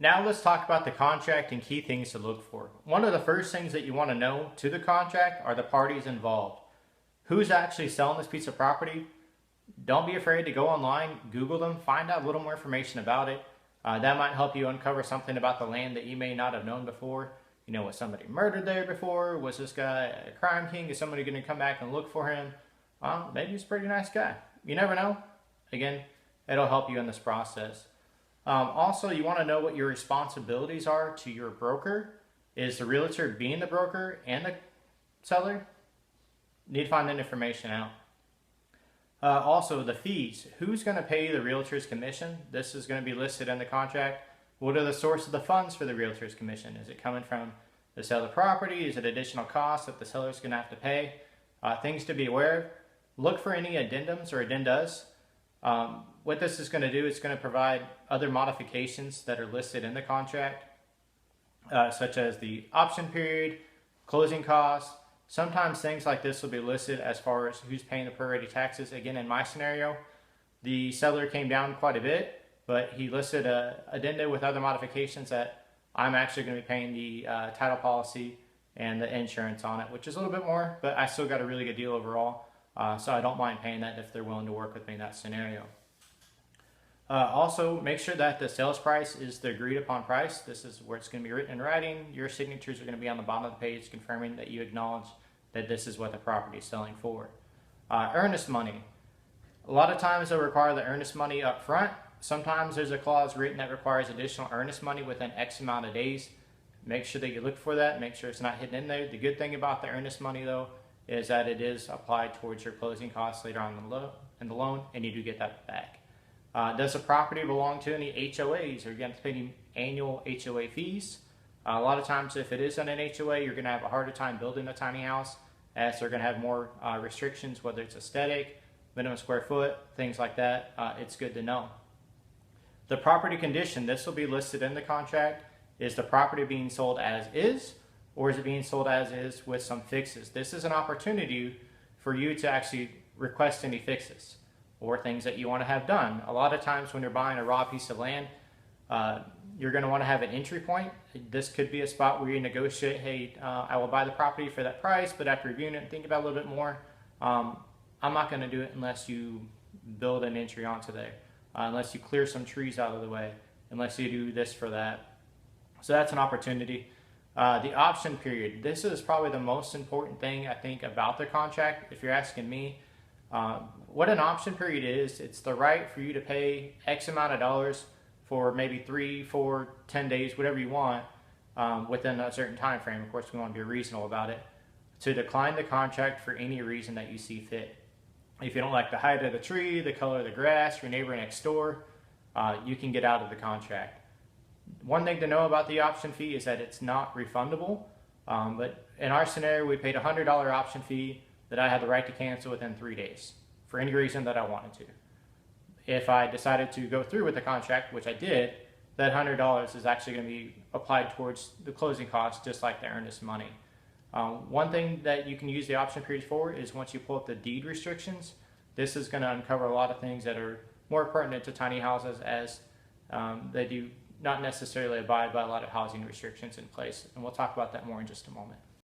Now let's talk about the contract and key things to look for. One of the first things that you want to know to the contract are the parties involved. Who's actually selling this piece of property? Don't be afraid to go online, Google them, find out a little more information about it. That might help you uncover something about the land that you may not have known before. You know, was somebody murdered there before? Was this guy a crime king? Is somebody going to come back and look for him? Maybe he's a pretty nice guy. You never know. Again, it'll help you in this process. Also, you want to know what your responsibilities are to your broker. Is the realtor being the broker and the seller? Need to find that information out. Also, the fees. Who's going to pay the realtor's commission? This is going to be listed in the contract. What are the source of the funds for the realtor's commission? Is it coming from the sale of the property? Is it additional costs that the seller is going to have to pay? Things to be aware of. Look for any addendums or addendas. What this is going to do is going to provide other modifications that are listed in the contract, such as the option period, closing costs. Sometimes things like this will be listed as far as who's paying the prorated taxes. Again, in my scenario, the seller came down quite a bit, but he listed a addenda with other modifications that I'm actually going to be paying the title policy and the insurance on it, which is a little bit more, but I still got a really good deal overall. So I don't mind paying that if they're willing to work with me in that scenario. Also, make sure that the sales price is the agreed upon price. This is where it's going to be written in writing. Your signatures are going to be on the bottom of the page confirming that you acknowledge that this is what the property is selling for. Earnest money. A lot of times they'll require the earnest money up front. Sometimes there's a clause written that requires additional earnest money within X amount of days. Make sure that you look for that. Make sure it's not hidden in there. The good thing about the earnest money, though, is that it is applied towards your closing costs later on in the loan, and you do get that back. Does the property belong to any HOAs? Are you going to pay any annual HOA fees? A lot of times if it is on an HOA, you're going to have a harder time building a tiny house, as they're going to have more restrictions, whether it's aesthetic, minimum square foot, things like that. It's good to know. The property condition, this will be listed in the contract. Is the property being sold as is, or is it being sold as is with some fixes? This is an opportunity for you to actually request any fixes or things that you want to have done. A lot of times when you're buying a raw piece of land, you're going to want to have an entry point. This could be a spot where you negotiate, hey, I will buy the property for that price, but after reviewing it and thinking about it a little bit more, I'm not going to do it unless you build an entry onto there, unless you clear some trees out of the way, unless you do this for that. So that's an opportunity. The option period. This is probably the most important thing, I think, about the contract. If you're asking me, what an option period is, it's the right for you to pay X amount of dollars for maybe 3, 4, 10 days, whatever you want, within a certain time frame. Of course, we want to be reasonable about it, to decline the contract for any reason that you see fit. If you don't like the height of the tree, the color of the grass, your neighbor next door, you can get out of the contract. One thing to know about the option fee is that it's not refundable, but in our scenario, we paid a $100 option fee that I had the right to cancel within 3 days for any reason that I wanted to. If I decided to go through with the contract, which I did, that $100 is actually going to be applied towards the closing costs, just like the earnest money. One thing that you can use the option period for is once you pull up the deed restrictions, this is going to uncover a lot of things that are more pertinent to tiny houses, as they do not necessarily abide by a lot of housing restrictions in place. And we'll talk about that more in just a moment.